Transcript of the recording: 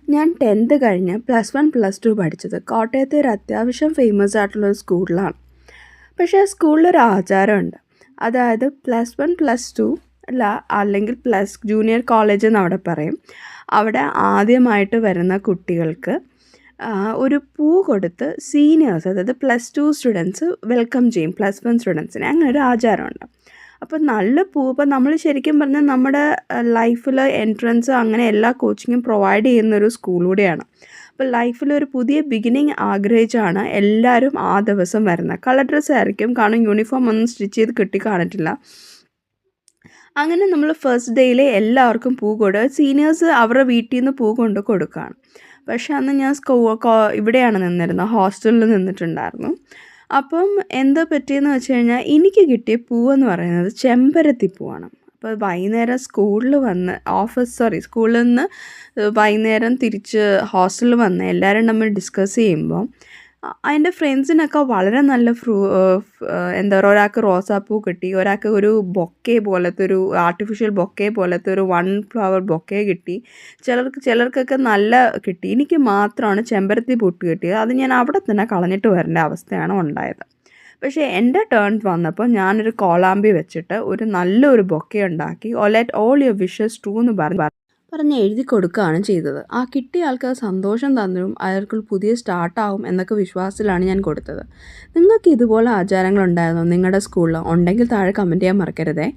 ഞാൻ 10th കഴിഞ്ഞ് +1 +2 പഠിച്ചത് കോട്ടയത്തെ ഒരു അത്യാവശ്യം ഫേമസ് ആയിട്ടുള്ളൊരു സ്കൂളിലാണ്. പക്ഷേ ആ സ്കൂളിലൊരു ആചാരമുണ്ട്. അതായത് +1 +2 അല്ല, അല്ലെങ്കിൽ ജൂനിയർ കോളേജ് എന്ന് അവിടെ പറയും. അവിടെ ആദ്യമായിട്ട് വരുന്ന കുട്ടികൾക്ക് ഒരു പൂ കൊടുത്ത് സീനിയേഴ്സ്, അതായത് +2 സ്റ്റുഡൻസ് വെൽക്കം ചെയ്യും +1 സ്റ്റുഡൻസിനെ. അങ്ങനെ ഒരു ആചാരമുണ്ട്. അപ്പോൾ നല്ല പൂ, ഇപ്പം നമ്മൾ ശരിക്കും പറഞ്ഞാൽ നമ്മുടെ ലൈഫിൽ എൻട്രൻസ് അങ്ങനെ എല്ലാ കോച്ചിങ്ങും പ്രൊവൈഡ് ചെയ്യുന്നൊരു സ്കൂൾ കൂടെയാണ്. അപ്പോൾ ലൈഫിലൊരു പുതിയ ബിഗിനിങ് ആഗ്രഹിച്ചാണ് എല്ലാവരും ആ ദിവസം വരുന്നത്. കളർ ഡ്രസ്സ് ആയിരിക്കും, കാരണം യൂണിഫോം ഒന്നും സ്റ്റിച്ച് ചെയ്ത് കിട്ടി കാണിട്ടില്ല. അങ്ങനെ നമ്മൾ ഫസ്റ്റ് ഡേയിൽ എല്ലാവർക്കും പൂ സീനിയേഴ്സ് അവരുടെ വീട്ടിൽ നിന്ന് പൂ കൊണ്ട് കൊടുക്കുകയാണ്. പക്ഷേ അന്ന് ഞാൻ ഇവിടെയാണ് നിന്നിരുന്നത്, ഹോസ്റ്റലിൽ നിന്നിട്ടുണ്ടായിരുന്നു. അപ്പം എന്താ പറ്റിയെന്ന് വെച്ച് കഴിഞ്ഞാൽ എനിക്ക് കിട്ടിയ പൂവെന്ന് പറയുന്നത് ചെമ്പരത്തി പൂവാണ്. അപ്പോൾ വൈകുന്നേരം സ്കൂളിൽ നിന്ന് വൈകുന്നേരം തിരിച്ച് ഹോസ്റ്റലിൽ വന്ന് എല്ലാവരും നമ്മൾ ഡിസ്കസ് ചെയ്യുമ്പോൾ എൻ്റെ ഫ്രണ്ട്സിനൊക്കെ വളരെ നല്ല എന്താ പറയുക, ഒരാൾക്ക് റോസാപ്പൂ കിട്ടി, ഒരാൾക്ക് ഒരു ബൊക്കെ പോലത്തെ ഒരു ആർട്ടിഫിഷ്യൽ ബൊക്കെ പോലത്തെ ഒരു 1 ഫ്ലവർ ബൊക്കെ കിട്ടി, ചിലർക്കൊക്കെ നല്ല കിട്ടി. എനിക്ക് മാത്രമാണ് ചെമ്പരത്തി പൂട്ട് കിട്ടിയത്. അത് ഞാൻ അവിടെ തന്നെ കളഞ്ഞിട്ട് വരേണ്ട അവസ്ഥയാണ് ഉണ്ടായത്. പക്ഷേ എൻ്റെ ടേൺ വന്നപ്പോൾ ഞാനൊരു കോളാമ്പി വെച്ചിട്ട് ഒരു നല്ലൊരു ബൊക്കെ ഉണ്ടാക്കി let all your wishes true എന്ന് പറഞ്ഞ് എഴുതി കൊടുക്കുകയാണ് ചെയ്തത്. ആ കിട്ടിയ ആൾക്ക് സന്തോഷം തന്നതും അയാൾക്ക് പുതിയ സ്റ്റാർട്ടാവും എന്നൊക്കെ വിശ്വാസത്തിലാണ് ഞാൻ കൊടുത്തത്. നിങ്ങൾക്ക് ഇതുപോലെ ആചാരങ്ങളുണ്ടായിരുന്നോ നിങ്ങളുടെ സ്കൂളിൽ? ഉണ്ടെങ്കിൽ താഴെ കമൻറ്റ് ചെയ്യാൻ മറക്കരുതേ.